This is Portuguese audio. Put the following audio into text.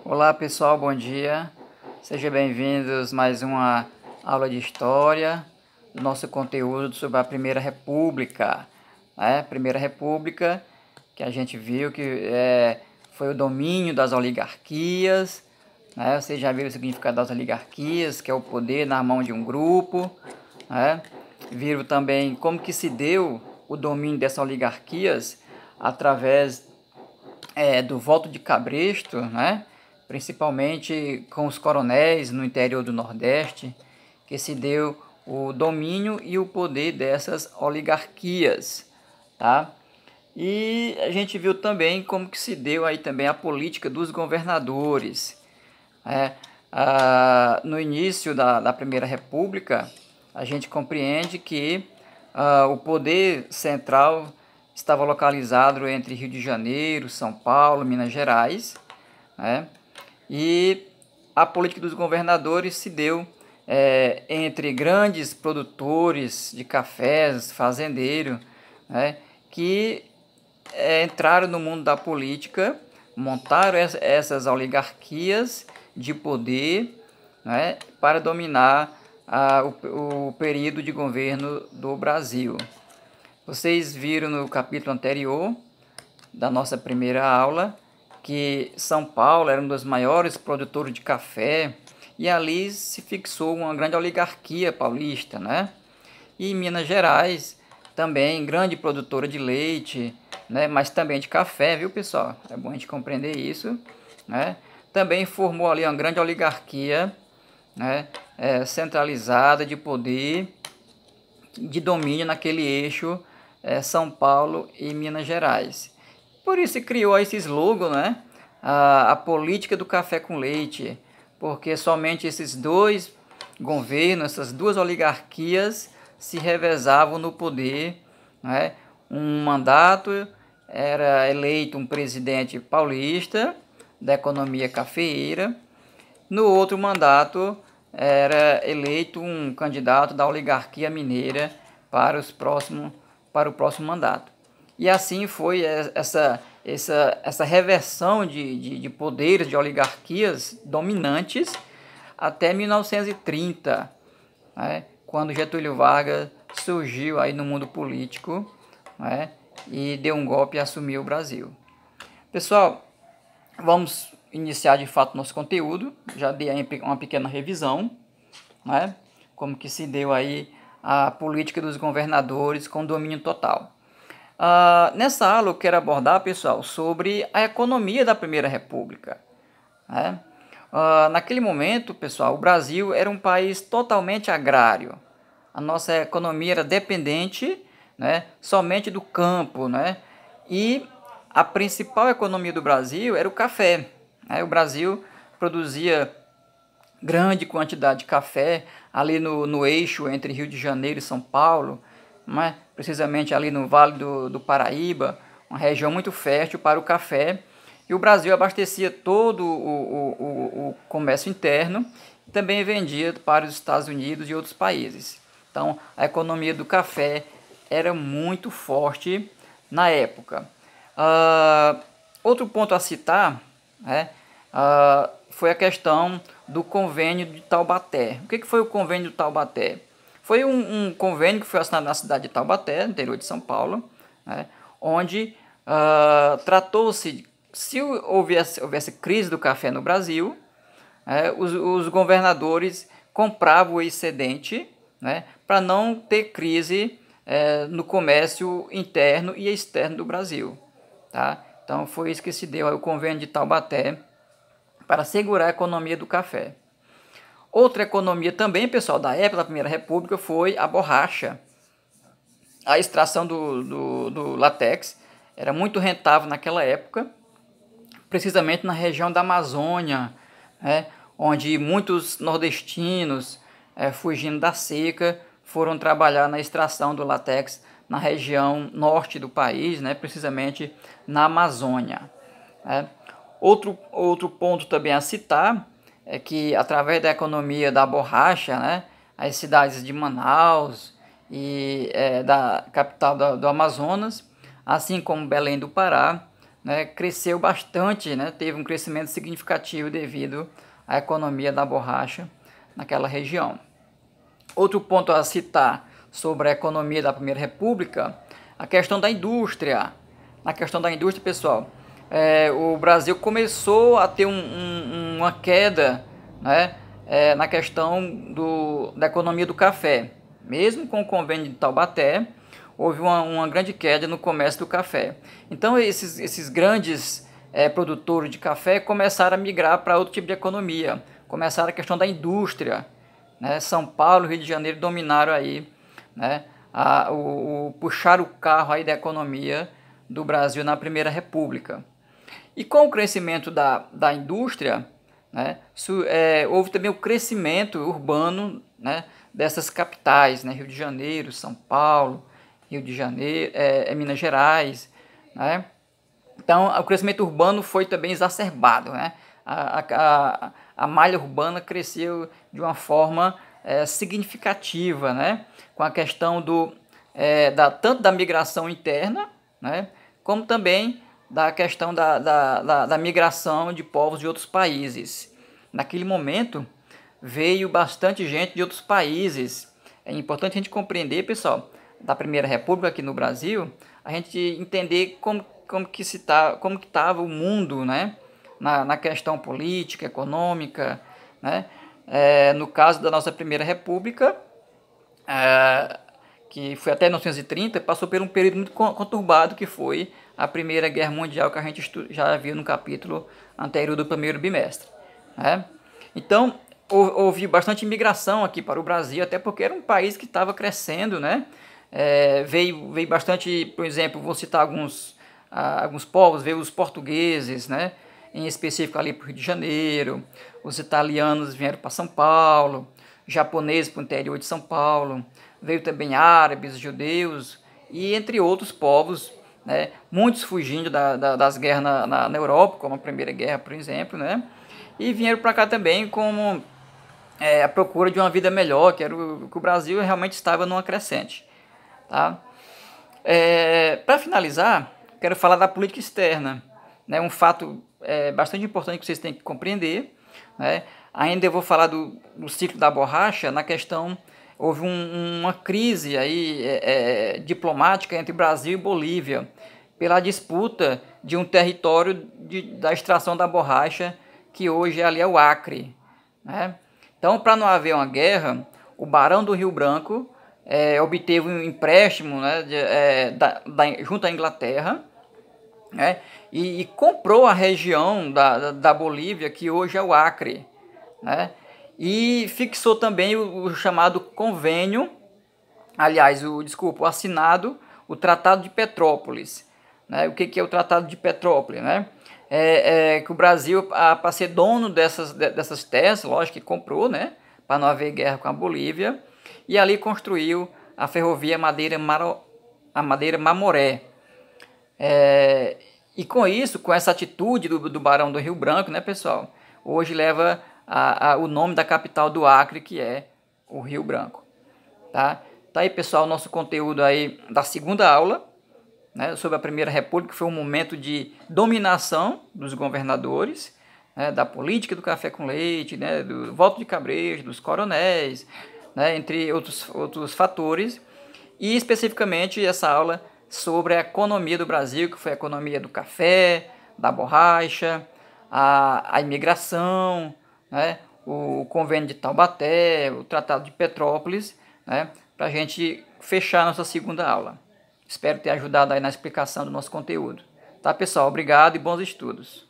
Olá pessoal, bom dia. Sejam bem-vindos a mais uma aula de história do nosso conteúdo sobre a Primeira República. Primeira República, que a gente viu que foi o domínio das oligarquias. Vocês já viram o significado das oligarquias, que é o poder na mão de um grupo. Viram também como que se deu o domínio dessas oligarquias através do voto de cabresto, principalmente com os coronéis no interior do Nordeste, que se deu o domínio e o poder dessas oligarquias, tá? E a gente viu também como que se deu aí também a política dos governadores. No início da Primeira República, a gente compreende que o poder central estava localizado entre Rio de Janeiro, São Paulo, Minas Gerais, e a política dos governadores se deu entre grandes produtores de cafés, fazendeiros, que entraram no mundo da política, montaram essas oligarquias de poder, para dominar o período de governo do Brasil. Vocês viram no capítulo anterior da nossa primeira aula que São Paulo era um dos maiores produtores de café e ali se fixou uma grande oligarquia paulista, E Minas Gerais também grande produtora de leite, mas também de café, viu pessoal? É bom a gente compreender isso, Também formou ali uma grande oligarquia, centralizada de poder, de domínio naquele eixo São Paulo e Minas Gerais. Por isso se criou esse slogan, a política do café com leite, porque somente esses dois governos, essas duas oligarquias se revezavam no poder. Um mandato era eleito um presidente paulista da economia cafeeira, no outro mandato era eleito um candidato da oligarquia mineira para o próximo mandato. E assim foi essa reversão de poderes, de oligarquias dominantes até 1930, quando Getúlio Vargas surgiu aí no mundo político, e deu um golpe e assumiu o Brasil. Pessoal, vamos iniciar de fato nosso conteúdo. Já dei aí uma pequena revisão, como que se deu aí a política dos governadores com domínio total. Nessa aula eu quero abordar, pessoal, sobre a economia da Primeira República. Naquele momento, pessoal, o Brasil era um país totalmente agrário. A nossa economia era dependente, somente do campo, E a principal economia do Brasil era o café. O Brasil produzia grande quantidade de café ali no eixo entre Rio de Janeiro e São Paulo, precisamente ali no Vale do Paraíba, uma região muito fértil para o café. E o Brasil abastecia todo o comércio interno e também vendia para os Estados Unidos e outros países. Então, a economia do café era muito forte na época. Outro ponto a citar foi a questão do convênio de Taubaté. O que foi o convênio de Taubaté? Foi um convênio que foi assinado na cidade de Taubaté, no interior de São Paulo, onde tratou-se, se houvesse crise do café no Brasil, os governadores compravam o excedente, para não ter crise no comércio interno e externo do Brasil. Então foi isso que se deu o convênio de Taubaté para segurar a economia do café. Outra economia também, pessoal, da época da Primeira República foi a borracha. A extração do látex era muito rentável naquela época, precisamente na região da Amazônia, onde muitos nordestinos, fugindo da seca, foram trabalhar na extração do látex na região norte do país, precisamente na Amazônia. Outro ponto também a citar é que, através da economia da borracha, as cidades de Manaus e da capital do Amazonas, assim como Belém do Pará, né, cresceu bastante, né, teve um crescimento significativo devido à economia da borracha naquela região. Outro ponto a citar sobre a economia da Primeira República, a questão da indústria. Na questão da indústria, pessoal, o Brasil começou a ter uma queda, né, na questão da economia do café. Mesmo com o convênio de Taubaté, houve uma grande queda no comércio do café. Então esses grandes produtores de café começaram a migrar para outro tipo de economia. Começaram a questão da indústria, né? São Paulo e Rio de Janeiro dominaram aí, né, puxar o carro aí da economia do Brasil na Primeira República. E com o crescimento da indústria, né, houve também o crescimento urbano, né, dessas capitais, né, Rio de Janeiro, São Paulo, Rio de Janeiro, Minas Gerais, né? Então o crescimento urbano foi também exacerbado, né? A malha urbana cresceu de uma forma significativa, né? Com a questão tanto da migração interna, né? Como também da questão da migração de povos de outros países. Naquele momento veio bastante gente de outros países. É importante a gente compreender, pessoal, da Primeira República aqui no Brasil, a gente entender como que estava o mundo, né? Na questão política, econômica, né? No caso da nossa Primeira República, que foi até 1930, passou por um período muito conturbado, que foi a Primeira Guerra Mundial, que a gente já viu no capítulo anterior do primeiro bimestre, né? Então, houve bastante imigração aqui para o Brasil, até porque era um país que estava crescendo, né? Veio bastante, por exemplo, vou citar alguns povos, veio os portugueses, né? Em específico ali para o Rio de Janeiro, os italianos vieram para São Paulo, japoneses para o interior de São Paulo, veio também árabes, judeus e entre outros povos, né? Muitos fugindo das guerras na Europa, como a Primeira Guerra, por exemplo, né? E vieram para cá também como a procura de uma vida melhor, que era que o Brasil realmente estava numa crescente. Tá? Para finalizar, quero falar da política externa, né? Um fato bastante importante que vocês têm que compreender, né? Ainda eu vou falar do ciclo da borracha. Na questão, houve uma crise aí, diplomática entre Brasil e Bolívia pela disputa de um território da extração da borracha, que hoje ali é o Acre, né? Então, para não haver uma guerra, o Barão do Rio Branco obteve um empréstimo, né, junto à Inglaterra, né, e comprou a região da Bolívia, que hoje é o Acre, né, e fixou também o chamado convênio, aliás, o assinado, o Tratado de Petrópolis, né? O que é o Tratado de Petrópolis, né? Que o Brasil, para ser dono dessas terras, lógico que comprou, né? Para não haver guerra com a Bolívia, e ali construiu a ferrovia Madeira-Mamoré. E com isso, com essa atitude do Barão do Rio Branco, né, pessoal, hoje leva o nome da capital do Acre, que é o Rio Branco. Tá aí, pessoal, nosso conteúdo aí da segunda aula, né, sobre a Primeira República, que foi um momento de dominação dos governadores, né, da política do café com leite, né, do voto de cabresto, dos coronéis, né, entre outros fatores, e especificamente essa aula sobre a economia do Brasil, que foi a economia do café, da borracha, a imigração, né, o convênio de Taubaté, o Tratado de Petrópolis, né, para a gente fechar nossa segunda aula. Espero ter ajudado aí na explicação do nosso conteúdo. Tá, pessoal? Obrigado e bons estudos.